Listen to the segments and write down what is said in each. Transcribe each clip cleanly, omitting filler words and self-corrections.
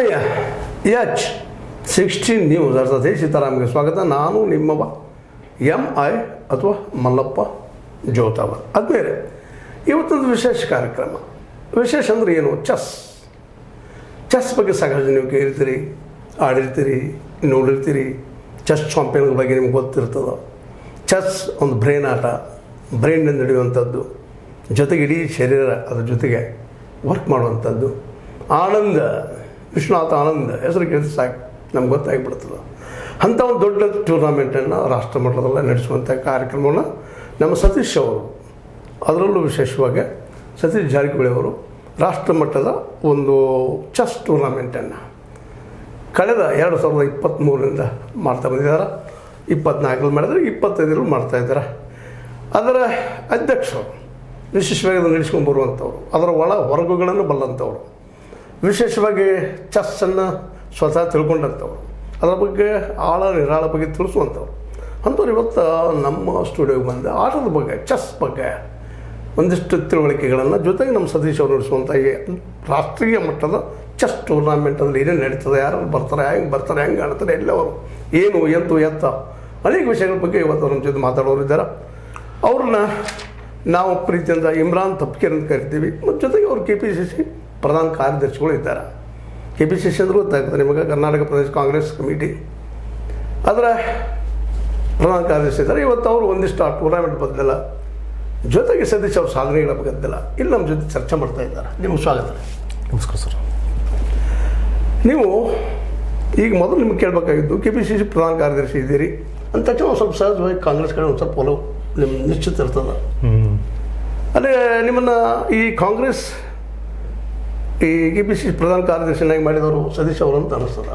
ಆತ್ಮೀಯ H16 news ಅರ್ಥಾತ್ ಸೀತಾರಾಮ್ಗೆ ಸ್ವಾಗತ. ನಾನು ನಿಮ್ಮವ MI ಅಥವಾ ಮಲ್ಲಪ್ಪ ಜೋತಾವರ್. ಆದ್ಮೇಲೆ ಇವತ್ತೊಂದು ವಿಶೇಷ ಕಾರ್ಯಕ್ರಮ. ವಿಶೇಷ ಅಂದರೆ ಏನು? ಚೆಸ್ ಬಗ್ಗೆ ಸಾಕಷ್ಟು ನೀವು ಕೇಳಿರ್ತೀರಿ, ಆಡಿರ್ತೀರಿ, ನೋಡಿರ್ತೀರಿ. ಚೆಸ್ ಚಾಂಪಿಯನ್ಗಳ ಬಗ್ಗೆ ನಿಮ್ಗೆ ಗೊತ್ತಿರ್ತದೆ. ಚೆಸ್ ಒಂದು ಬ್ರೈನ್ ಆಟ, ಬ್ರೈನ್ನಿಂದ ನಡೆಯುವಂಥದ್ದು, ಜೊತೆಗೆ ಇಡೀ ಶರೀರ ಅದ್ರ ಜೊತೆಗೆ ವರ್ಕ್ ಮಾಡುವಂಥದ್ದು. ವಿಶ್ವನಾಥ ಆನಂದ್ ಹೆಸರು ಕೇಳಿದ್ರೆ ಸಾಕು, ನಮ್ಗೆ ಗೊತ್ತಾಗಿಬಿಡ್ತದೆ. ಅಂಥ ಒಂದು ದೊಡ್ಡ ಟೂರ್ನಾಮೆಂಟನ್ನು ರಾಷ್ಟ್ರ ಮಟ್ಟದಲ್ಲೇ ನಡೆಸುವಂಥ ಕಾರ್ಯಕ್ರಮವನ್ನು ನಮ್ಮ ಸತೀಶ್ ಅವರು, ಅದರಲ್ಲೂ ವಿಶೇಷವಾಗಿ ಸತೀಶ್ ಜಾರಕಿಹೊಳಿ ಅವರು ರಾಷ್ಟ್ರ ಮಟ್ಟದ ಒಂದು ಚೆಸ್ ಟೂರ್ನಾಮೆಂಟನ್ನು ಕಳೆದ 2023ರಿಂದ ಮಾಡ್ತಾ ಬಂದಿದ್ದಾರೆ. 24ರಲ್ಲಿ ಮಾಡಿದರೆ 25ರಲ್ಲಿ ಮಾಡ್ತಾಯಿದ್ದಾರೆ. ಅದರ ಅಧ್ಯಕ್ಷರು ವಿಶೇಷವಾಗಿ ಅದನ್ನು ನಡೆಸ್ಕೊಂಡು ಬರುವಂಥವ್ರು, ಅದರ ಒಳ ಹೊರಗುಗಳನ್ನು ಬಲ್ಲಂಥವ್ರು, ವಿಶೇಷವಾಗಿ ಚೆಸ್ಸನ್ನು ಸ್ವತಃ ತಿಳ್ಕೊಂಡಂಥವ್ರು, ಅದರ ಬಗ್ಗೆ ಆಳ ನಿರಾಳ ಬಗ್ಗೆ ತಿಳಿಸುವಂಥವ್ರು ಅಂಥವ್ರು ಇವತ್ತು ನಮ್ಮ ಸ್ಟುಡಿಯೋಗೆ ಬಂದು ಆಟದ ಬಗ್ಗೆ, ಚೆಸ್ ಬಗ್ಗೆ ಒಂದಿಷ್ಟು ತಿಳುವಳಿಕೆಗಳನ್ನು ಜೊತೆಗೆ ನಮ್ಮ ಸತೀಶ್ ಅವರು ನಡೆಸುವಂಥ ಈ ರಾಷ್ಟ್ರೀಯ ಮಟ್ಟದ ಚೆಸ್ ಟೂರ್ನಾಮೆಂಟಲ್ಲಿ ಏನೇನು ನಡೀತದೆ, ಯಾರು ಬರ್ತಾರೆ, ಹೆಂಗೆ ಆಡ್ತಾರೆ, ಎಲ್ಲವರು ಏನು ಎಂತು ಎತ್ತ ಅನೇಕ ವಿಷಯಗಳ ಬಗ್ಗೆ ಇವತ್ತು ನಮ್ಮ ಜೊತೆ ಮಾತಾಡೋರು ಇದ್ದಾರೆ. ಅವ್ರನ್ನ ನಾವು ಪ್ರೀತಿಯಿಂದ ಇಮ್ರಾನ್ ತಪ್ಕೀರ್ ಅಂತ ಕರಿತೀವಿ. ಮತ್ತು ಜೊತೆಗೆ ಅವರು KPCC ಪ್ರಧಾನ ಕಾರ್ಯದರ್ಶಿಗಳು ಇದ್ದಾರೆ. KPCC ಅಂದರೂ ಗೊತ್ತಾಗ್ತದೆ ನಿಮಗೆ, ಕರ್ನಾಟಕ ಪ್ರದೇಶ ಕಾಂಗ್ರೆಸ್ ಕಮಿಟಿ, ಅದರ ಪ್ರಧಾನ ಕಾರ್ಯದರ್ಶಿ ಇದ್ದಾರೆ. ಇವತ್ತು ಅವರು ಒಂದಿಷ್ಟು ಆ ಟೂರ್ನಾಮೆಂಟ್ ಬದಲಿಲ್ಲ, ಜೊತೆಗೆ ಸತೀಶ್ ಅವ್ರ ಸಾಧನೆಗಳ ಬಗ್ಗೆಲ್ಲ ಇಲ್ಲಿ ನಮ್ಮ ಜೊತೆ ಚರ್ಚೆ ಮಾಡ್ತಾ ಇದ್ದಾರೆ. ನಿಮ್ಗೆ ಸ್ವಾಗತ. ನಮಸ್ಕಾರ ಸರ್. ನೀವು ಈಗ ಮೊದಲು ನಿಮ್ಗೆ ಕೇಳಬೇಕಾಗಿದ್ದು, KPCC ಪ್ರಧಾನ ಕಾರ್ಯದರ್ಶಿ ಇದ್ದೀರಿ ಅಂತ ತಕ್ಷಣ ಒಂದು ಸ್ವಲ್ಪ ಸಹಜವಾಗಿ ಕಾಂಗ್ರೆಸ್ ಕಡೆ ಒಂದು ಸ್ವಲ್ಪ ಒಲವು ನಿಮ್ಮ ನಿಶ್ಚಿತ ಇರ್ತದೆ. ಅಲ್ಲೇ ನಿಮ್ಮನ್ನು ಈ ಕಾಂಗ್ರೆಸ್ ಈ KPCC ಪ್ರಧಾನ ಕಾರ್ಯದರ್ಶಿನಾಗಿ ಮಾಡಿದವರು ಸತೀಶ್ ಅವರು ಅಂತ ಅನ್ನಿಸ್ತದ.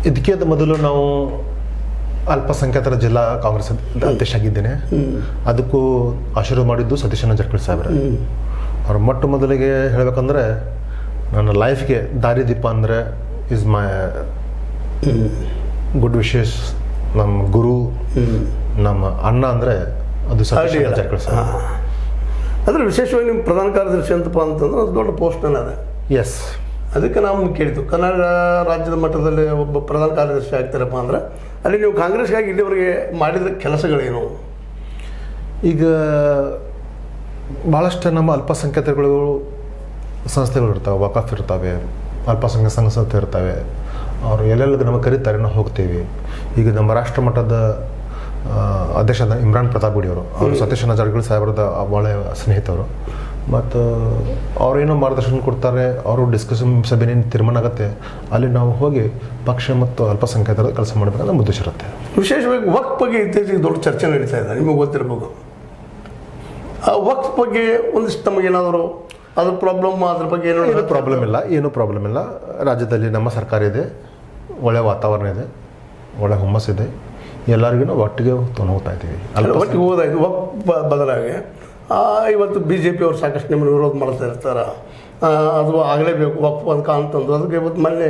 ಇದಕ್ಕೆ ಮೊದಲು ನಾವು ಅಲ್ಪಸಂಖ್ಯಾತರ ಜಿಲ್ಲಾ ಕಾಂಗ್ರೆಸ್ ಅಧ್ಯಕ್ಷ ಆಗಿದ್ದೇನೆ. ಅದಕ್ಕೂ ಆಶೀರ್ವಾದ ಮಾಡಿದ್ದು ಸತೀಶಣ್ಣ ಜಾರಕಿಹೊಳಿ ಸಾಹೇಬ್ರೆ. ಅವ್ರು ಮೊಟ್ಟ ಮೊದಲಿಗೆ ಹೇಳಬೇಕಂದ್ರೆ ನನ್ನ ಲೈಫ್ಗೆ ದಾರಿದೀಪ ಅಂದರೆ ಈಸ್ ಮೈ ಗುಡ್ ವಿಶೇಸ್. ನಮ್ಮ ಗುರು, ನಮ್ಮ ಅಣ್ಣ ಅಂದರೆ ಅದು ಸತೀಶಣ್ಣ ಜಾರಕಿಹೊಳಿ ಸಾಹೇಬ್. ಅಂದರೆ ವಿಶೇಷವಾಗಿ ನಿಮ್ಮ ಪ್ರಧಾನ ಕಾರ್ಯದರ್ಶಿ ಅಂತಪ್ಪ ಅಂತಂದ್ರೆ ಅದು ದೊಡ್ಡ ಪೋಸ್ಟ್ನಲ್ಲಿ ಅದ. ಎಸ್, ಅದಕ್ಕೆ ನಾವು ಕೇಳಿದ್ದು, ಕರ್ನಾಟಕ ರಾಜ್ಯದ ಮಟ್ಟದಲ್ಲಿ ಒಬ್ಬ ಪ್ರಧಾನ ಕಾರ್ಯದರ್ಶಿ ಆಗ್ತಾರಪ್ಪ ಅಂದ್ರೆ ಅಲ್ಲಿ ನೀವು ಕಾಂಗ್ರೆಸ್ಗಾಗಿ ಇಲ್ಲಿವರೆಗೆ ಮಾಡಿದ ಕೆಲಸಗಳೇನು? ಈಗ ಭಾಳಷ್ಟು ನಮ್ಮ ಅಲ್ಪಸಂಖ್ಯಾತಗಳು ಸಂಸ್ಥೆಗಳು ಇರ್ತಾವೆ, ವಕಾಫ್ ಇರ್ತವೆ, ಅಲ್ಪಸಂಖ್ಯಾತ ಸಂಘ ಸಂಸ್ಥೆ ಇರ್ತವೆ. ಅವರು ಎಲ್ಲೆಲ್ಲಿಗೆ ನಮಗೆ ಕರೀತಾರೆ, ನಾವು ಹೋಗ್ತೀವಿ. ಈಗ ನಮ್ಮ ರಾಷ್ಟ್ರ ಮಟ್ಟದ ಅಧ್ಯಕ್ಷ ಇಮ್ರಾನ್ ಪ್ರತಾಪ್ ಗುಡಿ ಅವರು ಸತೀಶಣ್ಣ ಜಾರಕಿಹೊಳಿ ಸಾಹೇಬ್ರದ ಒಳ್ಳೆಯ ಸ್ನೇಹಿತರು. ಮತ್ತು ಅವರೇನೋ ಮಾರ್ಗದರ್ಶನ ಕೊಡ್ತಾರೆ, ಅವರು ಡಿಸ್ಕಷನ್ ಸಭೆನೇನು ತೀರ್ಮಾನ ಆಗುತ್ತೆ, ಅಲ್ಲಿ ನಾವು ಹೋಗಿ ಪಕ್ಷ ಮತ್ತು ಅಲ್ಪಸಂಖ್ಯಾತರ ಕೆಲಸ ಮಾಡಬೇಕಂತ ಉದ್ದೇಶ ಇರುತ್ತೆ. ವಿಶೇಷವಾಗಿ ವಕ್ಫ್ ಬಗ್ಗೆ ಇತ್ತೀಚೆಗೆ ದೊಡ್ಡ ಚರ್ಚೆ ನಡೀತಾ ಇದೆ, ನಿಮಗೆ ಗೊತ್ತಿರ್ಬೋದು. ಆ ವಕ್ಫ್ ಬಗ್ಗೆ ಒಂದಿಷ್ಟು ತಮಗೇನಾದರೂ ಅದ್ರ ಪ್ರಾಬ್ಲಮ್, ಅದ್ರ ಬಗ್ಗೆ ಏನೂ ಪ್ರಾಬ್ಲಮ್ ಇಲ್ಲ. ರಾಜ್ಯದಲ್ಲಿ ನಮ್ಮ ಸರ್ಕಾರ ಇದೆ, ಒಳ್ಳೆಯ ವಾತಾವರಣ ಇದೆ, ಒಳ್ಳೆಯ ಹುಮ್ಮಸ್ಸಿದೆ. ಎಲ್ಲರಿಗೂ ನಾವು ಒಟ್ಟಿಗೆ ಹೋಗ್ತಾ ಇದ್ದೀವಿ. ಒಟ್ಟಿಗೆ ಹೋದಾಯ್ತು. ವಕ್ಫ್ ಬದಲಾಗಿ ಇವತ್ತು BJP ಅವರು ಸಾಕಷ್ಟು ನಿಮ್ಮನ್ನು ವಿರೋಧ ಮಾಡ್ತಾ ಇರ್ತಾರೆ. ಅದು ಆಗಲೇಬೇಕು ವಕ್ಫ್ ಅಂತ ಅಂತಂದು. ಅದಕ್ಕೆ ಇವತ್ತು ಮೊನ್ನೆ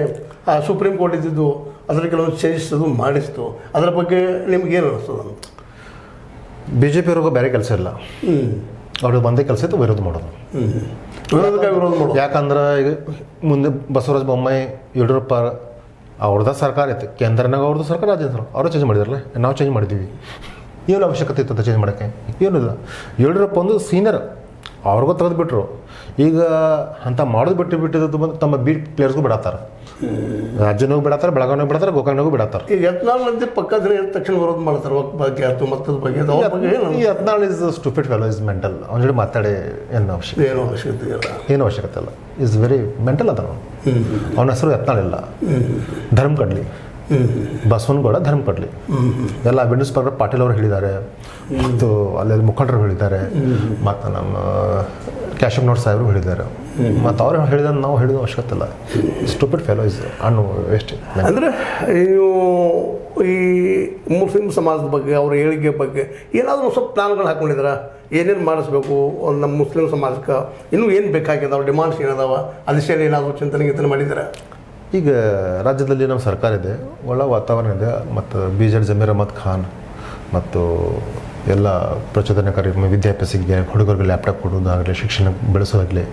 ಸುಪ್ರೀಂ ಕೋರ್ಟ್ ಇದ್ದಿದ್ದು ಅದರ ಕೆಲವೊಂದು ಚೇಂಜಸ್ ಅದು ಮಾಡಿಸ್ತು. ಅದರ ಬಗ್ಗೆ ನಿಮ್ಗೇನು ಅನ್ನಿಸ್ತದೆ ಅಂತ? BJP ಅವ್ರಿಗೆ ಬೇರೆ ಕೆಲಸ ಇಲ್ಲ, ಅವ್ರಿಗೆ ಒಂದೇ ಕೆಲಸ ಇತ್ತು, ವಿರೋಧ ಮಾಡೋದು. ವಿರೋಧ ಮಾಡೋದು. ಯಾಕಂದ್ರೆ ಈಗ ಮುಂದೆ ಬಸವರಾಜ ಬೊಮ್ಮಾಯಿ, ಯಡಿಯೂರಪ್ಪ ಅವ್ರದ್ದು ಸರ್ಕಾರ ಇತ್ತು, ಕೇಂದ್ರನಾಗ ಅವ್ರದ್ದು ಸರ್ಕಾರ, ರಾಜ್ಯದ ಅವರು ಚೇಂಜ್ ಮಾಡಿದಾರಲ್ಲ, ನಾವು ಚೇಂಜ್ ಮಾಡಿದ್ದೀವಿ. ಏನು ಅವಶ್ಯಕತೆ ಇತ್ತು ಅಂತ ಚೇಂಜ್ ಮಾಡೋಕ್ಕೆ? ಏನಿಲ್ಲ. ಯಡಿಯೂರಪ್ಪ ಒಂದು ಸೀನಿಯರ್, ಅವ್ರಿಗೂ ತೆಗೆದುಬಿಟ್ರು. ಈಗ ಅಂತ ಮಾಡೋದು ಬಿಟ್ಟಿದ್ದು ಬಂದು ತಮ್ಮ ಪ್ಲೇಯರ್ಸ್ಗೂ ಬಿಡತ್ತಾರೆ, ರಾಜ್ಯನಾಗೂ ಬಿಡತ್ತಾರೆ, ಬೆಳಗಾವಿನಾಗೂ ಬಿಡತ್ತಾರೆ, ಗೋಕಾಕ್ನಾಗೂ ಬಿಡತ್ತಾರೆ. ಈಗ ಯತ್ನಾಳ್ ಅಂತ ಪಕ್ಕದ ತಕ್ಷಣ ವಿರೋಧ ಮಾಡ್ತಾರೆ ವಕ್ಫ್ ಬಗ್ಗೆ ಅಥವಾ ಮತ್ತದ ಬಗ್ಗೆ. ಈ Yatnal is stupid fellow, is mental. ಅವ್ನ ಜೊತೆ ಮಾತಾಡಿ ಏನು ಅವಶ್ಯಕತೆ ಇಲ್ಲ. ಇಸ್ ವೆರಿ ಮೆಂಟಲ್ ಅದ. ಅವನ ಹೆಸರು ಯತ್ನಾಳ್ ಇಲ್ಲ, ಧರ್ಮ ಕಡ್ಲಿ, ಬಸವನಗೌಡ ಧರ್ಮ ಕಡ್ಲಿ. ಎಲ್ಲ ವಿಂಡೋಸ್ ಪ್ರಕಾರ ಪಾಟೀಲ್ ಅವರು ಹೇಳಿದ್ದಾರೆ, ಮತ್ತು ಅಲ್ಲಿ ಮುಖಂಡರು ಹೇಳಿದ್ದಾರೆ, ಮತ್ತು ನಮ್ಮ ಕ್ಯಾಶಪ್ನವ್ರ ಸಾಹೇಬರು ಹೇಳಿದ್ದಾರೆ. ಮತ್ತು ಅವ್ರು ಹೇಳಿದ ನಾವು ಹೇಳಿದ ಅವಶ್ಯಕತೆ ಇಲ್ಲ. ಸ್ಟುಪಿಡ್ ಫೆಲೋ ಇಸ್ ಅನ್ನು ವೇಸ್ಟ್. ಅಂದರೆ ನೀವು ಈ ಮುಸ್ಲಿಂ ಸಮಾಜದ ಬಗ್ಗೆ, ಅವ್ರ ಏಳಿಗೆ ಬಗ್ಗೆ ಏನಾದರೂ ಸ್ವಲ್ಪ ಪ್ಲಾನ್ಗಳು ಹಾಕ್ಕೊಂಡಿದ್ದೀರಾ? ಏನೇನು ಮಾಡಿಸ್ಬೇಕು ನಮ್ಮ ಮುಸ್ಲಿಂ ಸಮಾಜಕ್ಕೆ, ಇನ್ನೂ ಏನು ಬೇಕಾಗಿದೆ, ಅವ್ರ ಡಿಮಾಂಡ್ಸ್ ಏನದಾವ, ಆ ದಿಶೆಯಲ್ಲಿ ಏನಾದರೂ ಚಿಂತನೆ ಮಾಡಿದ್ದೀರಾ? ಈಗ ರಾಜ್ಯದಲ್ಲಿ ನಮ್ಮ ಸರ್ಕಾರ ಇದೆ, ಒಳ್ಳೆ ವಾತಾವರಣ ಇದೆ. ಮತ್ತು BZ ಜಮೀರ್ ಅಹಮದ್ ಖಾನ್ ಮತ್ತು ಎಲ್ಲ ಪ್ರಚೋದನಕಾರಿ ವಿದ್ಯಾಭ್ಯಾಸಕ್ಕೆ ಹುಡುಗರಿಗೆ ಲ್ಯಾಪ್ಟಾಪ್ ಕೊಡೋದಾಗಲಿ ಶಿಕ್ಷಣ ಬೆಳೆಸೋದಾಗಲಿ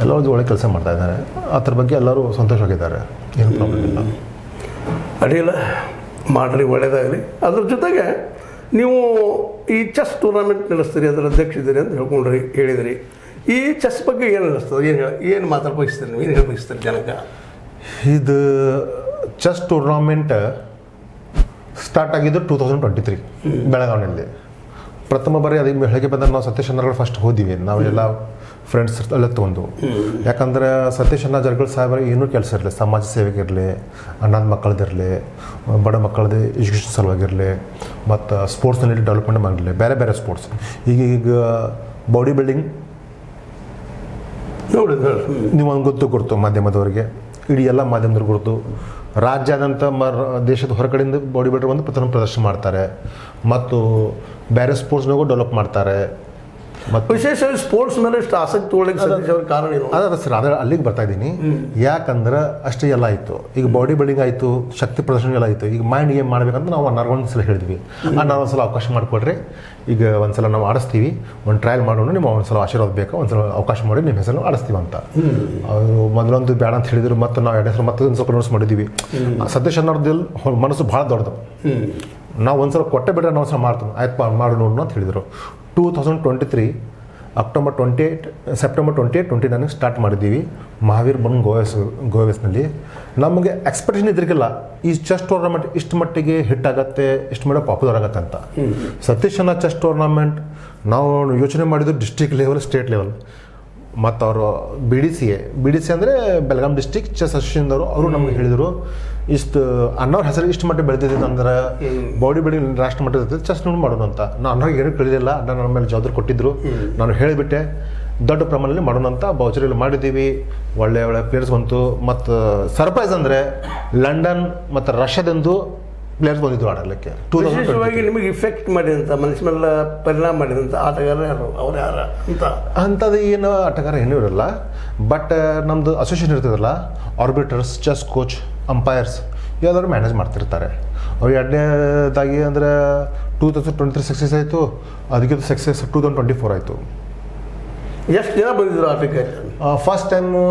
ಎಲ್ಲರೂ ಒಳ್ಳೆ ಕೆಲಸ ಮಾಡ್ತಾ ಇದ್ದಾರೆ. ಅದ್ರ ಬಗ್ಗೆ ಎಲ್ಲರೂ ಸಂತೋಷವಾಗಿದ್ದಾರೆ, ಏನು ಪ್ರಾಬ್ಲಮ್ ಇಲ್ಲ. ಅಡ್ಡಿಲ್ಲ, ಮಾಡಿರಿ, ಒಳ್ಳೆಯದಾಗಲಿ. ಅದ್ರ ಜೊತೆಗೆ ನೀವು ಈ ಚೆಸ್ ಟೂರ್ನಮೆಂಟ್ ನಡೆಸ್ತೀರಿ, ಅದರ ಅಧ್ಯಕ್ಷರಿದ್ದೀರಿ ಅಂತ ಹೇಳಿದ್ರಿ. ಈ ಚೆಸ್ ಬಗ್ಗೆ ಏನು ಅನ್ನಿಸ್ತದೆ, ಏನು ಮಾತಾಡ ಬಯಸ್ತೀರಿ ನೀವು, ಏನು ಹೇಳಿ ಬಯಸ್ತೀರಿ ಜನಕ್ಕೆ? ಇದು ಚೆಸ್ ಟೂರ್ನಮೆಂಟ್ ಸ್ಟಾರ್ಟ್ ಆಗಿದ್ದು 2023 ಬೆಳಗಾವಿನಲ್ಲಿ. ಪ್ರಥಮ ಬಾರಿ ಅದಕ್ಕೆ ಬೆಳಗ್ಗೆ ಬಂದಾಗ ನಾವು ಸತೀಶ್ ಅಣ್ಣಗಳು ಫಸ್ಟ್ ಹೋದಿವಿ, ನಾವೆಲ್ಲ ಫ್ರೆಂಡ್ಸ್ ಎಲ್ಲ ತೊಗೊಂಡು. ಯಾಕಂದ್ರೆ ಸತೀಶ್ ಅಣ್ಣ ಜರ್ಗಳ ಸಾಹೇಬರ ಏನೂ ಕೆಲಸ ಇರಲಿ, ಸಮಾಜ ಸೇವೆಗೆ ಇರಲಿ, ಅಣ್ಣನ ಮಕ್ಕಳದಿರಲಿ, ಬಡ ಮಕ್ಕಳದ್ದು ಎಜುಕೇಷನ್ ಸಲುವಾಗಿರಲಿ, ಮತ್ತು ಸ್ಪೋರ್ಟ್ಸ್ನಲ್ಲಿ ಡೆವಲಪ್ಮೆಂಟ್ ಮಾಡಿರಲಿ, ಬೇರೆ ಬೇರೆ ಸ್ಪೋರ್ಟ್ಸ್. ಈಗ ಬಾಡಿ ಬಿಲ್ಡಿಂಗ್ ನೀವು ಒಂದು ಗೊತ್ತು ಮಾಧ್ಯಮದವರಿಗೆ, ಇಡೀ ಎಲ್ಲ ಮಾಧ್ಯಮದವ್ರಿಗೆ ಗೊತ್ತು. ರಾಜ್ಯಾದ್ಯಂತ ದೇಶದ ಹೊರಗಡೆಯಿಂದ ಬಾಡಿ ಬಿಲ್ಡರ್ ಬಂದು ಪ್ರದರ್ಶನ ಮಾಡ್ತಾರೆ, ಮತ್ತು ಬೇರೆ ಸ್ಪೋರ್ಟ್ಸ್ನಾಗೂ ಡೆವಲಪ್ ಮಾಡ್ತಾರೆ. ಮತ್ತು ವಿಶೇಷವಾಗಿ ಸ್ಪೋರ್ಟ್ಸ್ ಮೇಲೆ ಇಷ್ಟು ಆಸಕ್ತಿ ತೊಗೊಳ್ಳೋಕೆ ಸತೀಶ್ ಅವ್ರ ಕಾರಣ ಏನು? ಅದ ಸರ್, ಅದ್ರ ಅಲ್ಲಿಗೆ ಬರ್ತಾ ಇದ್ದೀನಿ. ಯಾಕಂದ್ರೆ ಅಷ್ಟೇ ಎಲ್ಲ ಆಯಿತು, ಈಗ ಬಾಡಿ ಬಿಲ್ಡಿಂಗ್ ಆಯಿತು, ಶಕ್ತಿ ಪ್ರದರ್ಶನ ಎಲ್ಲ ಆಯಿತು. ಈಗ ಮೈಂಡ್ ಗೇಮ್ ಮಾಡ್ಬೇಕಂತ ನಾವು ಒಂದ್ಸಲ ಹೇಳಿದ್ವಿ, ಒಂದ್ಸಲ ಅವಕಾಶ ಮಾಡಿಕೊಡ್ರಿ, ಈಗ ಒಂದ್ಸಲ ನಾವು ಆಡಿಸ್ತೀವಿ, ಒಂದು ಟ್ರಯಲ್ ಮಾಡೋಣ, ನಿಮ್ಮ ಒಂದ್ಸಲ ಆಶೀರ್ವಾದ ಬೇಕಾ, ಒಂದ್ಸಲ ಅವಕಾಶ ಮಾಡಿ ನಿಮ್ಮ ಹೆಸರು ಆಡಿಸ್ತೀವಿ ಅಂತ. ಅವರು ಮೊದಲೊಂದು ಬೇಡ ಅಂತ ಹೇಳಿದ್ರು, ಮತ್ತು ನಾವು 2 ಹೆಸರು ಮತ್ತೊಂದು ಸ್ವಲ್ಪ ನೋಟ್ಸ್ ಮಾಡಿದ್ದೀವಿ. ಸತೀಶ್ ಅನ್ನೋರ್ದಿಲ್ಲ ಮನಸ್ಸು ಭಾಳ ದೊಡ್ಡದು. ನಾವು ಒಂದ್ಸಲ ಕೊಟ್ಟೆ ಬಿಟ್ಟರೆ ನಾವು ಒಂದ್ಸಲ ಮಾಡ್ತೀವಿ, ಆಯ್ತು ಮಾಡಿ ನೋಡೋಣ ಅಂತ ಹೇಳಿದರು. 2023 ಸೆಪ್ಟೆಂಬರ್ 28, 29 ಸ್ಟಾರ್ಟ್ ಮಾಡಿದ್ದೀವಿ ಮಹಾವೀರ್ ಬಂದು ಗೋವೆಸ್ನಲ್ಲಿ. ನಮಗೆ ಎಕ್ಸ್ಪೆಕ್ಟೇಷನ್ ಇದ್ರಿಗಿಲ್ಲ ಈ ಚೆಸ್ ಟೂರ್ನಮೆಂಟ್ ಇಷ್ಟು ಮಟ್ಟಿಗೆ ಹಿಟ್ ಆಗುತ್ತೆ, ಇಷ್ಟು ಮಟ್ಟಿಗೆ ಪಾಪ್ಯುಲರ್ ಆಗುತ್ತೆ ಅಂತ. ಸತೀಶ್ ಅಣ್ಣ ಚೆಸ್ ಟೂರ್ನಮೆಂಟ್ ನಾವು ಯೋಚನೆ ಮಾಡಿದ್ದು ಡಿಸ್ಟ್ರಿಕ್ಟ್ ಲೆವೆಲ್, ಸ್ಟೇಟ್ ಲೆವೆಲ್, ಮತ್ತು ಅವರು ಬಿ ಡಿ ಸಿ ಅಂದರೆ ಬೆಳಗಾಂ ಡಿಸ್ಟ್ರಿಕ್ಟ್ ಚೆಸ್ ಅಸೋಸಿಯೇಷನ್ದವರು, ಅವರು ನಮ್ಗೆ ಹೇಳಿದರು ಇಷ್ಟು ಅಣ್ಣವ್ರ ಹೆಸರು ಇಷ್ಟು ಮಟ್ಟಿಗೆ ಬೆಳೆದಿದೆ ಅಂದ್ರೆ ಬಾಡಿ ಬಿಲ್ಡಿಂಗ್ ರಾಷ್ಟ್ರ ಮಟ್ಟದ ಚೆಸ್ ನೋಡಿ ಮಾಡೋಣ ಅಂತ. ನಾನು ಅಣ್ಣವ್ರಿಗೆ ಏನೂ ಕೇಳಿದಿಲ್ಲ, ಅಣ್ಣ ನನ್ನ ಮೇಲೆ ಜವಾಬ್ದಾರಿ ಕೊಟ್ಟಿದ್ದರು, ನಾನು ಹೇಳಿಬಿಟ್ಟೆ ದೊಡ್ಡ ಪ್ರಮಾಣದಲ್ಲಿ ಮಾಡೋಣ ಅಂತ. ಬೌಚರಿಯಲ್ಲಿ ಮಾಡಿದ್ದೀವಿ, ಒಳ್ಳೆ ಪ್ಲೇಯರ್ಸ್ ಬಂತು. ಮತ್ತು ಸರ್ಪ್ರೈಸ್ ಅಂದರೆ ಲಂಡನ್ ಮತ್ತು ರಷ್ಯಾದಂದು ಪ್ಲೇಯರ್ಸ್ ಬಂದಿದ್ರು ಆಡಲಿಕ್ಕೆ. ವಿಶೇಷವಾಗಿ ನಿಮಗೆ ಇಫೆಕ್ಟ್ ಮಾಡಿದಂಥ, ಮನುಷ್ಯ ಮೇಲೆ ಪರಿಣಾಮ ಮಾಡಿದಂಥ ಆಟಗಾರ ಯಾರು, ಅವ್ರು ಯಾರ ಅಂತ? ಅಂಥದ್ದು ಏನು ಆಟಗಾರ ಏನೂ ಇರಲ್ಲ. ಬಟ್ ನಮ್ಮದು ಅಸೋಸಿಯೇಷನ್ ಇರ್ತದಲ್ಲ, ಆರ್ಬಿಟರ್ಸ್, ಚೆಸ್ ಕೋಚ್, ಅಂಪೈರ್ಸ್ ಎಲ್ಲರೂ ಮ್ಯಾನೇಜ್ ಮಾಡ್ತಿರ್ತಾರೆ. ಅವ್ರು 2ನೇದಾಗಿ ಅಂದರೆ 2023 ಸಕ್ಸಸ್ ಆಯಿತು, ಅದಕ್ಕಿಂತ ಸಕ್ಸಸ್ 2024 ಆಯಿತು. ಎಷ್ಟು ಜನ ಬಂದಿದ್ರು ಆಟಕ್ಕೆ? ಫಸ್ಟ್ ಟೈಮು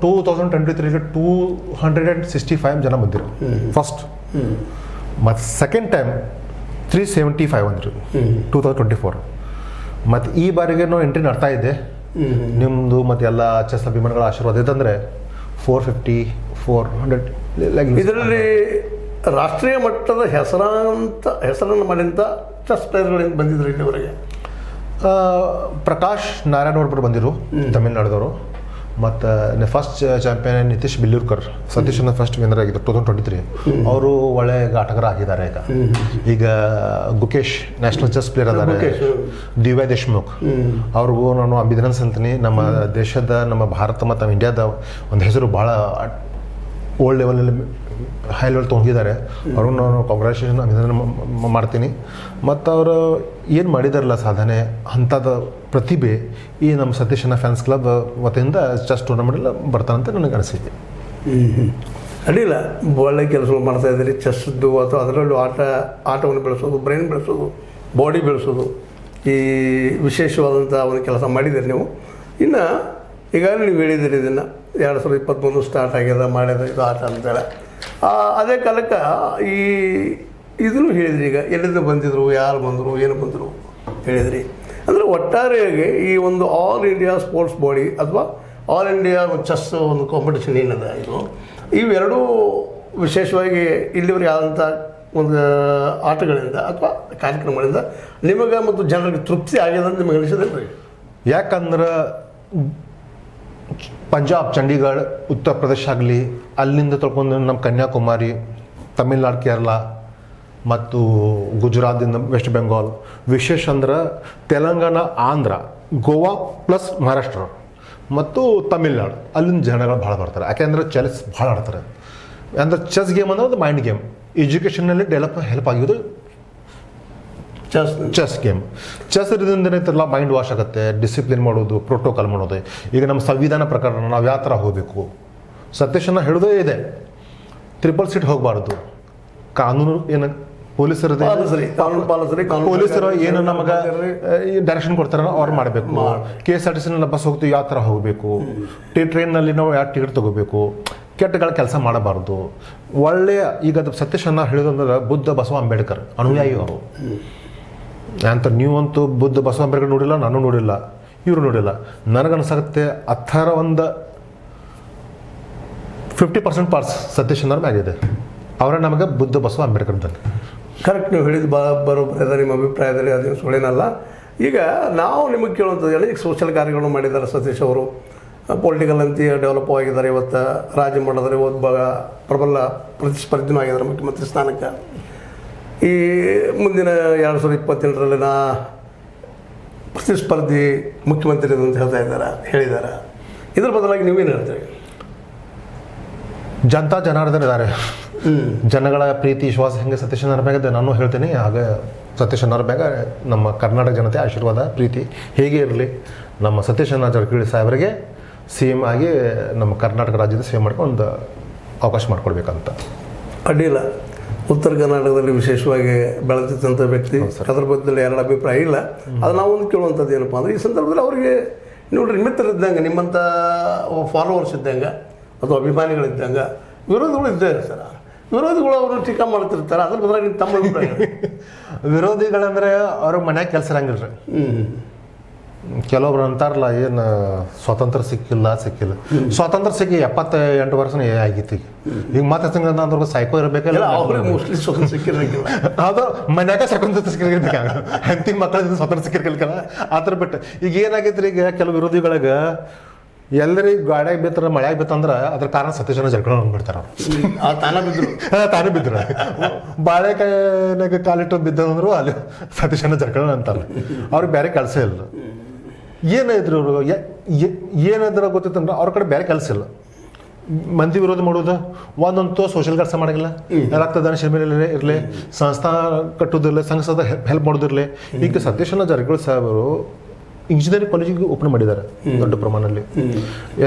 2023ಗೆ 265 ಜನ ಬಂದಿರು ಫಸ್ಟ್. ಮತ್ತು ಸೆಕೆಂಡ್ ಟೈಮ್ 375 ಬಂದರು 2024. ಮತ್ತು ಈ ಬಾರಿಗೆ ನಾವು ಎಂಟ್ರಿ ನಡ್ತಾ ಇದ್ದೆ, ನಿಮ್ಮದು ಮತ್ತು ಎಲ್ಲ ಚೆಸ್ ಅಭಿಮಾನಿಗಳ ಆಶೀರ್ವಾದ ಇದಂದರೆ 450, 400 ಇದರಲ್ಲಿ ರಾಷ್ಟ್ರೀಯ ಮಟ್ಟದ ಹೆಸರನ್ನು ಮಾಡಿದಂಥ ಚೆಸ್ ಪ್ಲೇಯರ್ಗಳಿಂದ ಬಂದಿದ್ರು ಇಲ್ಲಿವರೆಗೆ. ಪ್ರಕಾಶ್ ನಾರಾಯಣ್ ಒಬ್ಬರು ಬಂದಿರು, ತಮಿಳ್ನಾಡದವರು. ಮತ್ತು ಫಸ್ಟ್ ಚಾಂಪಿಯನ್ ನಿತೀಶ್ ಬಿಲ್ಲೂರ್ಕರ್, ಸತೀಶ್ ಅನ್ನ ಫಸ್ಟ್ ವಿನ್ನರ್ ಆಗಿದ್ದರು 2023. ಅವರು ಒಳ್ಳೆ ಆಟಗಾರ ಆಗಿದ್ದಾರೆ. ಈಗ ಗುಕೇಶ್ ನ್ಯಾಷನಲ್ ಚೆಸ್ ಪ್ಲೇಯರ್ ಅದಾರೆ, ದಿವ್ಯಾ ದೇಶ್ಮುಖ್, ಅವ್ರಿಗೂ ನಾನು ಅಭಿನಂದನೆ ಅಂತೀನಿ. ನಮ್ಮ ದೇಶದ, ನಮ್ಮ ಭಾರತ ಮತ್ತು ನಮ್ಮ ಇಂಡಿಯಾದ ಒಂದು ಹೆಸರು ಭಾಳ ಓಲ್ಡ್ ಲೆವೆಲಲ್ಲಿ ಹೈ ಲೆವೆಲ್ ತೊಗೊಂಡಿದ್ದಾರೆ. ಅವ್ರಿಗೂ ನಾನು ಕಾಂಗ್ರ್ಯಾಚುಲೇಷನ್ ಅಭಿನಂದನೆ ಮಾಡ್ತೀನಿ. ಮತ್ತು ಅವರು ಏನು ಮಾಡಿದಾರಲ್ಲ ಸಾಧನೆ, ಅಂಥದ್ದು ಪ್ರತಿಭೆ ಈ ನಮ್ಮ ಸತೀಶ್ ಅಣ್ಣ ಫ್ಯಾನ್ಸ್ ಕ್ಲಬ್ ವತಿಯಿಂದ ಚೆಸ್ ಟೂರ್ನಮೆಂಟೆಲ್ಲ ಬರ್ತಾನಂತ ನನಗೆ ಅನಿಸಿದೆ. ಅಡ್ಡಿಲ್ಲ, ಒಳ್ಳೆ ಕೆಲಸಗಳು ಮಾಡ್ತಾಯಿದ್ದೀರಿ. ಚೆಸ್ದು ಅಥವಾ ಅದರಲ್ಲೂ ಆಟವನ್ನು ಬೆಳೆಸೋದು, ಬ್ರೈನ್ ಬೆಳೆಸೋದು, ಬಾಡಿ ಬೆಳೆಸೋದು, ಈ ವಿಶೇಷವಾದಂಥ ಒಂದು ಕೆಲಸ ಮಾಡಿದ್ದೀರಿ ನೀವು. ಇನ್ನು ಈಗಾಗಲೇ ನೀವು ಹೇಳಿದ್ದೀರಿ ಇದನ್ನು 2023 ಸ್ಟಾರ್ಟ್ ಆಗ್ಯದ, ಮಾಡ್ಯದ ಇದು ಆಟ ಅಂತೇಳಿ. ಅದೇ ಕಾಲಕ್ಕೆ ಇದನ್ನು ಹೇಳಿದ್ರಿ, ಈಗ ಎಲ್ಲಿಂದ ಬಂದಿದ್ರು, ಯಾರು ಬಂದರು, ಏನು ಬಂದರು ಹೇಳಿದ್ರಿ. ಅಂದರೆ ಒಟ್ಟಾರೆಯಾಗಿ ಈ ಒಂದು ಆಲ್ ಇಂಡಿಯಾ ಸ್ಪೋರ್ಟ್ಸ್ ಬಾಡಿ ಅಥವಾ ಆಲ್ ಇಂಡಿಯಾ ಚೆಸ್ ಒಂದು ಕಾಂಪಿಟೇಷನ್ ಏನದ, ಇವೆರಡೂ ವಿಶೇಷವಾಗಿ ಇಲ್ಲಿವರೆಗೆ ಆದಂಥ ಒಂದು ಆಟಗಳಿಂದ ಅಥವಾ ಕಾರ್ಯಕ್ರಮಗಳಿಂದ ನಿಮಗೆ ಮತ್ತು ಜನರಿಗೆ ತೃಪ್ತಿ ಆಗ್ಯದ ಅಂತ ನಿಮಗೆ ಅನಿಸಿದ್ರೆ? ಯಾಕಂದ್ರೆ ಪಂಜಾಬ್, ಚಂಡೀಗಢ, ಉತ್ತರ ಪ್ರದೇಶ ಆಗಲಿ, ಅಲ್ಲಿಂದ ತೊಳ್ಕೊಂಡು ನಮ್ಮ ಕನ್ಯಾಕುಮಾರಿ, ತಮಿಳ್ನಾಡು, ಕೇರಳ ಮತ್ತು ಗುಜರಾತಿಂದ ವೆಸ್ಟ್ ಬೆಂಗಾಲ್, ವಿಶೇಷ ಅಂದ್ರೆ ತೆಲಂಗಾಣ, ಆಂಧ್ರ, ಗೋವಾ ಪ್ಲಸ್ ಮಹಾರಾಷ್ಟ್ರ ಮತ್ತು ತಮಿಳ್ನಾಡು, ಅಲ್ಲಿಂದ ಜನಗಳು ಭಾಳ ಬರ್ತಾರೆ. ಯಾಕೆಂದರೆ ಚೆಸ್ ಭಾಳ ಆಡ್ತಾರೆ. ಅಂದರೆ ಚೆಸ್ ಗೇಮ್ ಅಂದರೆ ಅದು ಮೈಂಡ್ ಗೇಮ್. ಎಜುಕೇಷನ್ನಲ್ಲಿ ಡೆವಲಪ್ ಹೆಲ್ಪ್ ಆಗಿದ್ದು ಚೆಸ್ ಗೇಮ್. ಚೆಸ್ ಇರೋದ್ರಿಂದ ಏನೈತಲ್ಲ, ಮೈಂಡ್ ವಾಶ್ ಆಗುತ್ತೆ, ಡಿಸಿಪ್ಲಿನ್ ಮಾಡೋದು, ಪ್ರೋಟೋಕಾಲ್ ಮಾಡೋದು. ಈಗ ನಮ್ಮ ಸಂವಿಧಾನ ಪ್ರಕಾರ ನಾವು ಯಾವ ಥರ ಹೋಗಬೇಕು, ಸತೀಶ್ ಅಣ್ಣ ಹೇಳೋದೇ ಇದೆ, 3 ಸೀಟ್ ಹೋಗಬಾರ್ದು, ಕಾನೂನು ಏನು ಪೊಲೀಸರದೇ ಕಾನೂನು ಪಾಲಿಸ್ರಿ, ಪೊಲೀಸರು ಏನು ನಮಗೆ ಡೈರೆಕ್ಷನ್ ಕೊಡ್ತಾರ ಅವ್ರು ಮಾಡಬೇಕು. KSRTC ಬಸ್ ಹೋಗ್ತೀವಿ ಯಾವ ಥರ ಹೋಗಬೇಕು, ಟ್ರೈನ್ನಲ್ಲಿ ನಾವು ಯಾವ ಟಿಕೆಟ್ ತಗೋಬೇಕು, ಕೆಟ್ಟಗಳ ಕೆಲಸ ಮಾಡಬಾರ್ದು. ಒಳ್ಳೆಯ ಈಗ ಅದು ಸತೀಶ್ ಅಣ್ಣ ಹೇಳಿದಂದ್ರೆ ಬುದ್ಧ ಬಸವ ಅಂಬೇಡ್ಕರ್ ಅನುಯಾಯಿ ಅವರು ಅಂತ. ನೀವಂತೂ ಬುದ್ಧ ಬಸವ ಅಂಬೇಡ್ಕರ್ ನೋಡಿಲ್ಲ, ನಾನು ನೋಡಿಲ್ಲ, ಇವರು ನೋಡಿಲ್ಲ. ನನಗನ್ಸಾಗುತ್ತೆ ಅಥರ ಒಂದು 50% ಪಾರ್ಟ್ಸ್ ಸತೀಶ್ ಅಣ್ಣರ ಮ್ಯಾಗಿದೆ. ಅವರ ನಮಗೆ ಬುದ್ಧ ಬಸವ ಅಂಬೇಡ್ಕರ್ ಇದ್ದಂಗೆ. ಕರೆಕ್ಟ್, ನೀವು ಹೇಳಿದ್ದು ಬರೋಬ್ಬರ ಇದೆ ನಿಮ್ಮ ಅಭಿಪ್ರಾಯದಲ್ಲಿ, ಅದೇನು ಸುಳ್ಳೇನಲ್ಲ. ಈಗ ನಾವು ನಿಮಗೆ ಕೇಳುವಂಥದ್ದು ಎಲ್ಲ ಈಗ ಸೋಷಿಯಲ್ ಕಾರ್ಯಗಳನ್ನು ಮಾಡಿದ್ದಾರೆ ಸತೀಶ್ ಅವರು. ಪೊಲಿಟಿಕಲ್ ಅಂತ ಡೆವಲಪ್ ಆಗಿದ್ದಾರೆ. ಇವತ್ತು ರಾಜ್ಯ ಮಟ್ಟದಲ್ಲಿ ಒಬ್ಬ ಪ್ರಬಲ ಪ್ರತಿಸ್ಪರ್ಧಿನೂ ಆಗಿದ್ದಾರೆ ಮುಖ್ಯಮಂತ್ರಿ ಸ್ಥಾನಕ್ಕೆ. ಈ ಮುಂದಿನ 2027ರಲ್ಲಿ ಪ್ರತಿಸ್ಪರ್ಧಿ ಮುಖ್ಯಮಂತ್ರಿ ಅಂತ ಹೇಳಿದ್ದಾರೆ. ಇದ್ರ ಬದಲಾಗಿ ನೀವೇನು ಹೇಳ್ತೀರಿ? ಜನತಾ ಜನಾರ್ದನ್ ಇದ್ದಾರೆ. ಜನಗಳ ಪ್ರೀತಿ ವಿಶ್ವಾಸ ಹೆಂಗೆ ಸತೀಶ್ ಅಣ್ಣರ ಮ್ಯಾಗ ನಾನು ಹೇಳ್ತೀನಿ, ಹಾಗೆ ಸತೀಶ್ ಅಣ್ಣರ ಮ್ಯಾಗ ನಮ್ಮ ಕರ್ನಾಟಕ ಜನತೆ ಆಶೀರ್ವಾದ ಪ್ರೀತಿ ಹೇಗೆ ಇರಲಿ. ನಮ್ಮ ಸತೀಶ್ ಅಣ್ಣ ಜಾರಕಿಹೊಳಿ ಸಾಹೇಬರಿಗೆ CM ಆಗಿ ನಮ್ಮ ಕರ್ನಾಟಕ ರಾಜ್ಯದ ಸೇವೆ ಮಾಡ್ಕೊಂಡು ಒಂದು ಅವಕಾಶ ಮಾಡಿಕೊಡ್ಬೇಕಂತ. ಅಡ್ಡಿಲ್ಲ. ಉತ್ತರ ಕರ್ನಾಟಕದಲ್ಲಿ ವಿಶೇಷವಾಗಿ ಬೆಳೆದಿದ್ದಂಥ ವ್ಯಕ್ತಿ, ಅದ್ರ ಬಗ್ಗೆ ಎರಡು ಅಭಿಪ್ರಾಯ ಇಲ್ಲ. ಅದು ನಾವು ಒಂದು ಕೇಳುವಂಥದ್ದು ಏನಪ್ಪ ಅಂದರೆ, ಈ ಸಂದರ್ಭದಲ್ಲಿ ಅವರಿಗೆ ನೋಡ್ರಿ ಮಿತ್ರರಿದ್ದಂಗೆ, ನಿಮ್ಮಂಥ ಫಾಲೋವರ್ಸ್ ಇದ್ದಂಗೆ ಅಥವಾ ಅಭಿಮಾನಿಗಳಿದ್ದಂಗೆ ವಿರೋಧಿಗಳು ಇದ್ದೇ ಇರ್ತಾರೆ. ವಿರೋಧಿಗಳು ಅವರು ಟೀಕಾ ಮಾಡ್ತಿರ್ತಾರೆ. ಅದ್ರ ಬದಲಾಗಿ ತಮ್ಮ ಅಭಿಪ್ರಾಯ? ವಿರೋಧಿಗಳಂದ್ರೆ ಅವ್ರ ಮನ್ಯಾಗ ಕೆಲಸ ಇರಂಗಿಲ್ಲ ರೀ. ಕೆಲವೊಬ್ರು ಅಂತಾರಲ್ಲ, ಏನು ಸ್ವಾತಂತ್ರ್ಯ ಸಿಕ್ಕಿಲ್ಲ. ಸ್ವಾತಂತ್ರ್ಯ ಸಿಕ್ಕಿ 78 ವರ್ಷನೇ ಆಗಿತ್ತು. ಈಗ ಮತ್ತೆ ಅಂದ್ರೆ ಸೈಕೋ ಇರಬೇಕಲ್ಲ, ಅವ್ರಿಗೆ ಮೋಸ್ಟ್ಲಿ ಸ್ವಾತಂತ್ರ್ಯ ಸಿಕ್ಕಿರಂಗಿಲ್ಲ. ಅದು ಮನ್ಯಾಗ ಸ್ವಾತಂತ್ರ್ಯ ಸಿಕ್ಕಿರ್ಬೇಕಾಗ ಅಂತಿಮ ಮಕ್ಕಳಿಂದ ಸ್ವಾತಂತ್ರ್ಯ ಸಿಕ್ಕಿರ್ಕಲ್ಲ ಆ ಥರ. ಬಿಟ್ಟು ಈಗ ಏನಾಗೈತ್ರಿ, ಈಗ ಕೆಲವು ವಿರೋಧಿಗಳಿಗೆ ಎಲ್ಲರಿಗೂ ಗಾಡಿಯಾಗ ಬಿತ್ತರ ಮಳೆಯಾಗ ಬಿತ್ತಂದ್ರೆ ಅದ್ರ ಕಾರಣ ಸತೀಶ್ ಅಣ್ಣ ಜಾರಕಿಹೊಳಿ ಅಂದ್ಬಿಡ್ತಾರೆ ಅವ್ರು. ತಾನೇ ಬಿದ್ರು ಬಾಳೆಕಾಯಿನಾಗ ಕಾಲಿಟ್ಟು ಬಿದ್ದಂದ್ರು ಅಲ್ಲಿ ಸತೀಶ್ ಅಣ್ಣ ಜಾರಕಿಹೊಳಿ ಅಂತಾರೆ. ಅವ್ರಿಗೆ ಬೇರೆ ಕೆಲಸ ಇಲ್ಲ. ಏನಾಯ್ತು ಅವರು ಏನಾದ್ರ ಗೊತ್ತಿತ್ತಂದ್ರೆ ಅವ್ರ ಕಡೆ ಬೇರೆ ಕೆಲಸ ಇಲ್ಲ. ಮಂದಿ ವಿರೋಧ ಮಾಡೋದು ಒಂದಂತೂ ಸೋಷಿಯಲ್ ಕೆಲಸ ಮಾಡೋಂಗಿಲ್ಲ. ರಕ್ತದಾನ ಶಿಬಿರ ಇರಲಿ, ಸಂಸ್ಥಾ ಕಟ್ಟೋದಿರಲಿ, ಸಂಘ ಸಂಸ್ಥೆ ಹೆಲ್ಪ್ ಮಾಡೋದಿರಲಿ. ಈಗ ಸತೀಶ್ ಅಣ್ಣ ಜಾರಕಿಹೊಳಿ ಸಾಹೇಬರು ಇಂಜಿನಿಯರಿಂಗ್ ಕಾಲೇಜಿಗೆ ಓಪನ್ ಮಾಡಿದ್ದಾರೆ ದೊಡ್ಡ ಪ್ರಮಾಣದಲ್ಲಿ.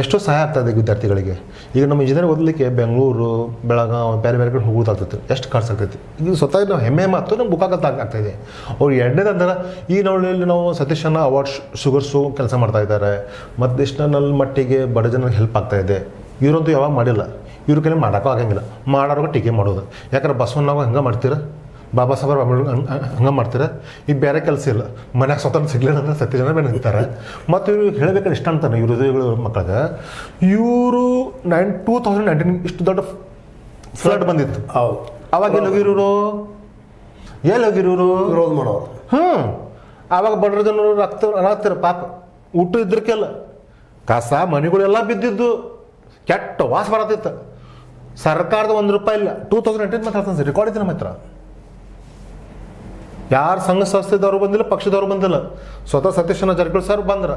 ಎಷ್ಟೋ ಸಹಾಯ ಆಗ್ತಾಯಿದೆ ವಿದ್ಯಾರ್ಥಿಗಳಿಗೆ. ಈಗ ನಮ್ಮ ಇಂಜಿನಿಯರಿಂಗ್ ಓದಲಿಕ್ಕೆ ಬೆಂಗಳೂರು, ಬೆಳಗಾವಿ, ಬೇರೆ ಬೇರೆ ಕಡೆ ಹೋಗೋದಾಗ್ತೈತಿ. ಎಷ್ಟು ಖರ್ಚು ಆಗ್ತೈತಿ. ಈಗ ಸ್ವತಃ ನಾವು ಹೆಮ್ಮೆ ಮಾತು ನಮ್ಗೆ ಬುಕ್ಕಾಗತ್ತ ಆಗ್ತಾಯಿದೆ. ಅವ್ರು ಎರಡನೇದಂದ್ರೆ ಈ ನಾವು ಸತೀಶ್ ಅಣ್ಣ ಅವಾರ್ಡ್ ಶುಗರ್ಸು ಕೆಲಸ ಮಾಡ್ತಾ ಇದ್ದಾರೆ. ಮತ್ತು ನ್ಯಾಷನಲ್ ಮಟ್ಟಿಗೆ ಬಡ ಜನರಿಗೆ ಹೆಲ್ಪ್ ಆಗ್ತಾಯಿದೆ. ಇವರಂತೂ ಯಾವಾಗ ಮಾಡಿಲ್ಲ. ಇವ್ರ ಕೈಲಿ ಮಾಡೋಕ್ಕೂ ಆಗಂಗಿಲ್ಲ. ಮಾಡೋರ್ಗೆ ಟೀಕೆ ಮಾಡೋದು. ಯಾಕಂದ್ರೆ ಬಸವಣ್ಣಾಗ ಹಂಗೆ ಮಾಡ್ತೀರ, ಬಾಬಾ ಸಾಹೇಬ್ ಹಂಗೆ ಮಾಡ್ತಾರೆ. ಈಗ ಬೇರೆ ಕೆಲಸ ಇಲ್ಲ. ಮನ್ಯಾಗ ಸ್ವತಂತ್ರ ಸಿಗ್ಲಿಲ್ಲ ಅಂದ್ರೆ ಸತ್ಯ ಜನ ಬೇರೆ ನಿಂತಾರೆ. ಮತ್ತು ಇವ್ರು ಹೇಳಬೇಕಾದ್ರೆ ಇಷ್ಟ ಅಂತಾನೆ ಇವ್ರ ಹೃದಯಗಳು ಮಕ್ಕಳಿಗೆ. ಇವರು 2019 ಇಷ್ಟು ದೊಡ್ಡ ಫ್ಲಡ್ ಬಂದಿತ್ತು. ಅವಾಗ ಎಲ್ಲಿ ಹೋಗಿರೋರು ವಿರೋಧ ಮಾಡೋರು. ಆವಾಗ ಬಡ್ರ ಜನರು ಅನಾಗ್ತಿರ ಪಾಪ. ಊಟ ಇದ್ರಕ್ಕೆಲ್ಲ ಕಸ ಮನೆಗಳೆಲ್ಲ ಬಿದ್ದಿದ್ದು ಕೆಟ್ಟ ವಾಸ ಬರತ್ತಿತ್ತು. ಸರ್ಕಾರದ ₹1 ಇಲ್ಲ. 2019 ಮಾತಾಡ್ತಾನೆ ಸರ್, ರೆಕಾರ್ಡ್ ಇದೆ ನಮ್ಮ ಹತ್ರ. ಯಾರು ಸಂಘ ಸಂಸ್ಥೆದವ್ರು ಬಂದಿಲ್ಲ, ಪಕ್ಷದವ್ರು ಬಂದಿಲ್ಲ. ಸ್ವತಃ ಸತೀಶ್ ಅಣ್ಣ ಜಾರಕಿಹೊಳಿ ಸರ್ ಬಂದ್ರೆ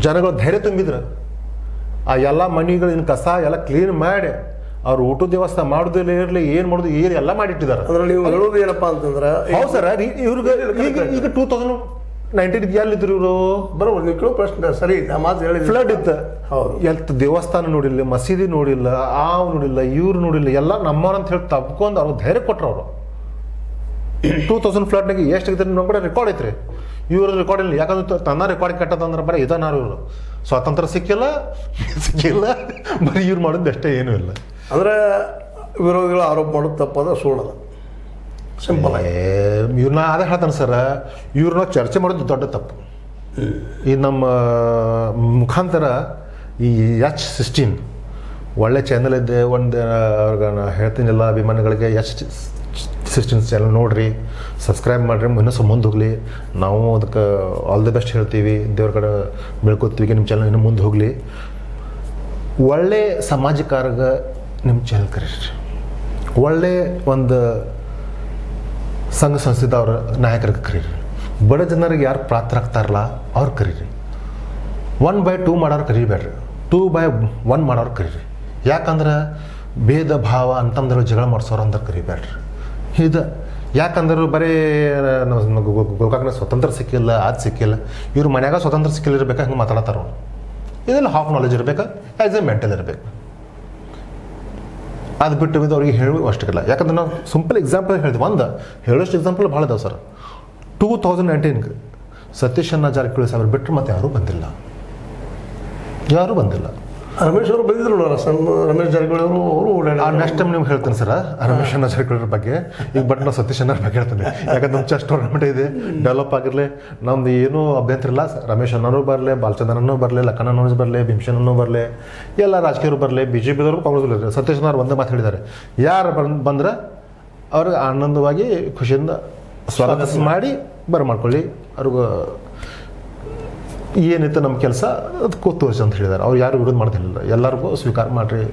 ಜನಗಳು ಧೈರ್ಯ ತುಂಬಿದ್ರು. ಆ ಎಲ್ಲ ಮನೆಗಳಿನ ಕಸ ಎಲ್ಲ ಕ್ಲೀನ್ ಮಾಡಿ ಅವ್ರು ಊಟದ ವ್ಯವಸ್ಥೆ ಮಾಡೋದಿಲ್ಲ ಇರಲಿ, ಏನು ಮಾಡೋದು ಎಲ್ಲ ಮಾಡಿಟ್ಟಿದ್ದಾರೆ. ಅದ್ರಲ್ಲಿ ನೀವು ಹೇಳೋದು ಏನಪ್ಪ ಅಂತಂದ್ರೆ, ಹೌದು ಸರ್. ಇವ್ರಿಗೆ ಈಗ 2019 ಎಲ್ಲಿದ್ರು ಇವರು? ಬರೋದು ನೀವು ಕೇಳೋ ಪ್ರಶ್ನೆ ಸರಿ. ಆ ಮಾತು ಹೇಳಿ ಫ್ಲಡ್ ಇತ್ತು. ಹೌದು. ಎಲ್ತ್ ದೇವಸ್ಥಾನ ನೋಡಿಲ್ಲ, ಮಸೀದಿ ನೋಡಿಲ್ಲ, ನೋಡಿಲ್ಲ, ಇವ್ರು ನೋಡಿಲ್ಲ. ಎಲ್ಲ ನಮ್ಮವ್ರಂತ ಹೇಳಿ ತಪ್ಕೊಂಡು ಅವ್ರು ಧೈರ್ಯ ಕೊಟ್ಟರು. ಅವರು 2000 ಫ್ಲಡ್ನಾಗ ಎಷ್ಟು ಇದ್ರೆ ನಮ್ಮ ಕಡೆ ರೆಕಾರ್ಡ್ ಐತ್ರಿ. ಇವ್ರ ರೆಕಾರ್ಡ್ ಇಲ್ಲ. ಯಾಕಂದ್ರೆ ತನ್ನ ರೆಕಾರ್ಡ್ ಕೆಟ್ಟದಂದ್ರೆ ಬರೀ ಇದನ್ನಾರು ಇವರು ಸ್ವಾತಂತ್ರ್ಯ ಸಿಕ್ಕಿಲ್ಲ ಬರೀ ಇವ್ರು ಮಾಡೋದು ಅಷ್ಟೇ ಏನೂ ಇಲ್ಲ. ಅಂದರೆ ವಿರೋಧಿಗಳು ಆರೋಪ ಮಾಡೋದು ತಪ್ಪದ ಸುಳ್ಳದ ಸಿಂಪಲ್. ಇವ್ರನ್ನ ಅದೇ ಹೇಳ್ತಾನೆ ಸರ್, ಇವ್ರನ್ನ ಚರ್ಚೆ ಮಾಡೋದು ದೊಡ್ಡ ತಪ್ಪು. ಈ ನಮ್ಮ ಮುಖಾಂತರ ಈ H16 ಒಳ್ಳೆ ಚಾನಲ್ ಇದೆ. ಒಂದು ಅವ್ರಿಗೆ ನಾ ಹೇಳ್ತೀನಿ ಎಲ್ಲ ಅಭಿಮಾನಿಗಳಿಗೆ, H16 ಚಾನಲ್ ನೋಡಿರಿ, ಸಬ್ಸ್ಕ್ರೈಬ್ ಮಾಡಿರಿ, ಇನ್ನೂ ಮುಂದೆ ಹೋಗಲಿ. ನಾವು ಅದಕ್ಕೆ ಆಲ್ ದಿ ಬೆಸ್ಟ್ ಹೇಳ್ತೀವಿ. ದೇವ್ರ ಕಡೆ ಬೆಳ್ಕೊತೀವಿ ನಿಮ್ಮ ಚಾನಲ್ ಇನ್ನೂ ಮುಂದೆ ಹೋಗಲಿ. ಒಳ್ಳೆ ಸಮಾಜಕಾರಗೆ ನಿಮ್ಮ ಚಾನಲ್ ಕರೀರಿ. ಒಳ್ಳೆ ಒಂದು ಸಂಘ ಸಂಸ್ಥೆದವ್ರ ನಾಯಕರಿಗೆ ಕರೀರಿ. ಬಡ ಜನರಿಗೆ ಯಾರು ಪಾತ್ರರಾಗ್ತಾರಲ್ಲ ಅವ್ರು ಕರೀರಿ. 1/2 ಮಾಡೋರು ಕರಿಬೇಡ್ರಿ, 2/1 ಮಾಡೋರು ಕರೀರಿ. ಯಾಕಂದ್ರೆ ಭೇದ ಭಾವ ಅಂತಂದ್ರೆ ಜಗಳ ಮಾಡಿಸೋರು ಅಂದ್ರೆ ಕರಿಬೇಡ್ರಿ. ಇದು ಯಾಕಂದ್ರೆ ಬರೀ ಗೋಕಾಕ್ನ ಸ್ವತಂತ್ರ ಸಿಕ್ಕಿಲ್ಲ, ಅದು ಸಿಕ್ಕಿಲ್ಲ. ಇವ್ರು ಮನ್ಯಾಗ ಸ್ವತಂತ್ರ ಸಿಕ್ಕಿಲ್ಲ ಇರ್ಬೇಕಾ ಹಂಗೆ ಮಾತಾಡ್ತಾರ. ಇದೆಲ್ಲ ಹಾಫ್ ನಾಲೆಜ್ ಇರಬೇಕು, ಆ್ಯಸ್ ಎ ಮೆಂಟಲ್ ಇರಬೇಕು. ಅದು ಬಿಟ್ಟು ಇದು ಅವ್ರಿಗೆ ಹೇಳುವ ಅಷ್ಟಕ್ಕಿಲ್ಲ. ಯಾಕಂದ್ರೆ ನಾವು ಸಿಂಪಲ್ ಎಕ್ಸಾಂಪಲ್ ಹೇಳ್ತೀವಿ, ಒಂದು ಹೇಳೋಷ್ಟು ಎಕ್ಸಾಂಪಲ್ ಭಾಳ ಇದಾವೆ ಸರ್. 2019 ಸತೀಶ್ ಅಣ್ಣ ಜಾರಕಿಹೊಳಿ ಸಾಹೇಬ್ರು ಬಿಟ್ಟರೆ ಮತ್ತೆ ಯಾರೂ ಬಂದಿಲ್ಲ. ರಮೇಶ್ ಅವರು ಬಂದಿದ್ರು ರಮೇಶ್ ಜಾರಕಿಹೊಳಿ ಅವರು ಓಡಾಡ. ನೆಕ್ಸ್ಟ್ ಟೈಮ್ ನಿಮ್ಗೆ ಹೇಳ್ತೀನಿ ಸರ್ ರಮೇಶ್ ಅಣ್ಣ ಜಾರಕಿಹೊಳಿ ಬಗ್ಗೆ. ಈಗ ಬಟ್ ನಾವು ಸತೀಶ್ ಅಣ್ಣ ಬಗ್ಗೆ ಹೇಳ್ತೀನಿ, ಯಾಕಂದ್ರೆ ನಮ್ಮ ಚೆಸ್ ಟೂರ್ನಮೆಂಟ್ ಇದೆ, ಡೆವಲಪ್ ಆಗಿರಲಿ, ನಮ್ದು ಏನೂ ಅಭ್ಯಂತರ ಇಲ್ಲ. ರಮೇಶ್ ಅಣ್ಣನೂ ಬರಲಿ, ಬಾಲಚಂದ್ರನೂ ಬರಲಿ, ಲಕ್ಕಣ್ಣನೂ ಬರಲಿ, ಭೀಮಸೇನೂ ಬರಲಿ, ಎಲ್ಲ ರಾಜಕೀಯರು ಬರಲಿ, BJPದವರು ಕಾಂಗ್ರೆಸ್ ಇರಲಿ, ಸತೀಶ್ ಅಣ್ಣ ಒಂದೇ ಮಾತು ಹೇಳಿದ್ದಾರೆ, ಯಾರು ಬಂದ್ರೆ ಅವ್ರಿಗೆ ಆನಂದವಾಗಿ ಖುಷಿಯಿಂದ ಸ್ವಾಗತ ಮಾಡಿ ಮಾಡ್ಕೊಳ್ಳಿ, ಅವ್ರಿಗೆ ಏನಿತ್ತು ನಮ್ಮ ಕೆಲಸ ಅದು ತೋರಿಸಿ ಅಂತ ಹೇಳಿದ್ದಾರೆ. ಅವ್ರು ಯಾರು ವಿರೋಧ ಮಾಡ್ತಿರಲಿಲ್ಲ, ಎಲ್ಲರಿಗೂ ಸ್ವೀಕಾರ ಮಾಡಿರಿ,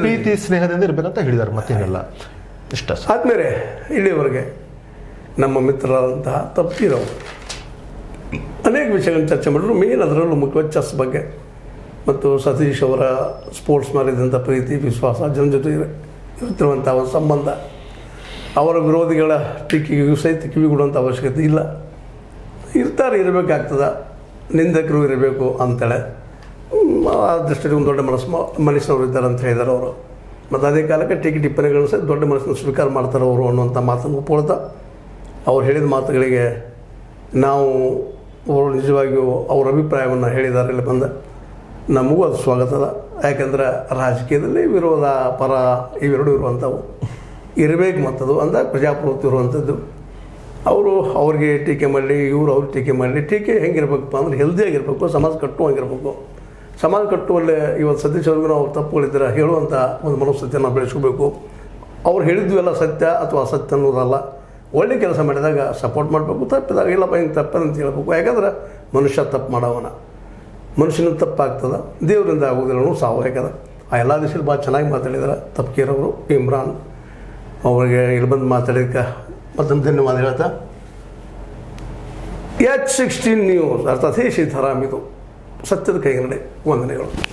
ಪ್ರೀತಿ ಸ್ನೇಹದಿಂದ ಇರಬೇಕಂತ ಹೇಳಿದ್ದಾರೆ, ಮತ್ತೇನಿಲ್ಲ. ಇಷ್ಟ ಆದಮೇಲೆ ಇಲ್ಲಿವರೆಗೆ ನಮ್ಮ ಮಿತ್ರರಾದಂತಹ ತಪ್ಪಿರೋರು ಅನೇಕ ವಿಷಯಗಳನ್ನು ಚರ್ಚೆ ಮಾಡಿದ್ರು. ಮೇನ್ ಅದರಲ್ಲೂ ಮುಖ್ಯವಾಗಿ ಚೆಸ್ ಬಗ್ಗೆ ಮತ್ತು ಸತೀಶ್ ಅವರ ಸ್ಪೋರ್ಟ್ಸ್ ಮೇಲಿದ್ದಂಥ ಪ್ರೀತಿ ವಿಶ್ವಾಸ, ಜನ ಜೊತೆ ಇರುತ್ತಿರುವಂಥ ಒಂದು ಸಂಬಂಧ, ಅವರ ವಿರೋಧಿಗಳ ಟೀಕೆಗೂ ಸಹಿತ ಕಿವಿಗೊಡುವಂಥ ಅವಶ್ಯಕತೆ ಇಲ್ಲ. ಇರಬೇಕಾಗ್ತದೆ, ನಿಂದಕರು ಇರಬೇಕು ಅಂತೇಳಿ ಆ ದೃಷ್ಟಿಯಲ್ಲಿ ಒಂದು ದೊಡ್ಡ ಮನಸ್ಸಿನವರು ಇದ್ದಾರೆ ಅಂತ ಹೇಳಿದ್ದಾರೆ ಅವರು. ಮತ್ತು ಅದೇ ಕಾಲಕ್ಕೆ ಟೀಕೆ ಟಿಪ್ಪಣಿಗಳನ್ನು ಸಹ ದೊಡ್ಡ ಮನಸ್ಸನ್ನು ಸ್ವೀಕಾರ ಮಾಡ್ತಾರೆ ಅವರು ಅನ್ನುವಂಥ ಮಾತನ್ನು ಒಪ್ಕೊಳ್ತಾ, ಅವ್ರು ಹೇಳಿದ ಮಾತುಗಳಿಗೆ ನಾವು ಅವರು ನಿಜವಾಗಿಯೂ ಅವ್ರ ಅಭಿಪ್ರಾಯವನ್ನು ಹೇಳಿದ್ದಾರೆ ಇಲ್ಲಿ ಬಂದ ನಮಗೂ ಅದು ಸ್ವಾಗತದ. ಯಾಕೆಂದ್ರೆ ರಾಜಕೀಯದಲ್ಲಿ ವಿರೋಧ ಪರ ಇವೆರಡೂ ಇರುವಂಥವು ಇರಬೇಕು, ಮತ್ತದು ಅಂದಾಗ ಪ್ರಜಾಪ್ರಭುತ್ವ ಇರುವಂಥದ್ದು. ಅವ್ರಿಗೆ ಟೀಕೆ ಮಾಡಲಿ, ಅವ್ರಿಗೆ ಟೀಕೆ ಮಾಡಲಿ, ಟೀಕೆ ಹೆಂಗಿರ್ಬೇಕಪ್ಪ ಅಂದ್ರೆ ಹೆಲ್ದಿಯಾಗಿರ್ಬೇಕು, ಸಮಾಜ ಕಟ್ಟುವಂಗಿರ್ಬೇಕು. ಸಮಾಜ ಕಟ್ಟುವಲ್ಲೇ ಇವತ್ತು ಸತೀಶ್ ಅವ್ರಿಗೂ ನಾವು ತಪ್ಪುಗಳಿದ್ದರೆ ಹೇಳುವಂಥ ಒಂದು ಮನಸ್ಥಿತಿಯನ್ನು ನಾವು ಬೆಳೆಸ್ಕೋಬೇಕು. ಅವ್ರು ಹೇಳಿದ್ವು ಎಲ್ಲ ಸತ್ಯ ಅಥವಾ ಅಸತ್ಯ ಅನ್ನೋದಲ್ಲ. ಒಳ್ಳೆ ಕೆಲಸ ಮಾಡಿದಾಗ ಸಪೋರ್ಟ್ ಮಾಡಬೇಕು, ತಪ್ಪಿದಾಗ ಇಲ್ಲಪ್ಪ ಹಿಂಗೆ ತಪ್ಪಂತ ಹೇಳ್ಬೇಕು. ಯಾಕಂದ್ರೆ ಮನುಷ್ಯ ತಪ್ಪು ಮಾಡೋವನ, ಮನುಷ್ಯನ ತಪ್ಪಾಗ್ತದೆ, ದೇವರಿಂದ ಆಗೋದಿಲ್ಲ ಅನ್ನೋ ಸಾವಯಕದ. ಆ ಎಲ್ಲ ದಿವಸದಲ್ಲಿ ಭಾಳ ಚೆನ್ನಾಗಿ ಮಾತಾಡಿದ್ದಾರೆ ತಪ್ಕೀರವರು. ಇಮ್ರಾನ್ ಅವರಿಗೆ ಇಲ್ಲಿ ಬಂದು ಮಾತಾಡಿದ್ದಕ್ಕೆ ಮತ್ತೊಂದು ಧನ್ಯವಾದ ಹೇಳ್ತಾ, H16 ನ್ಯೂಸ್ ಅರ್ಥಾತ್ ಹೇ ಸೀತಾರಾಮ್, ಇದು ಸತ್ಯದ ಕೈಗನ್ನಡೆ. ವಂದನೆಗಳು.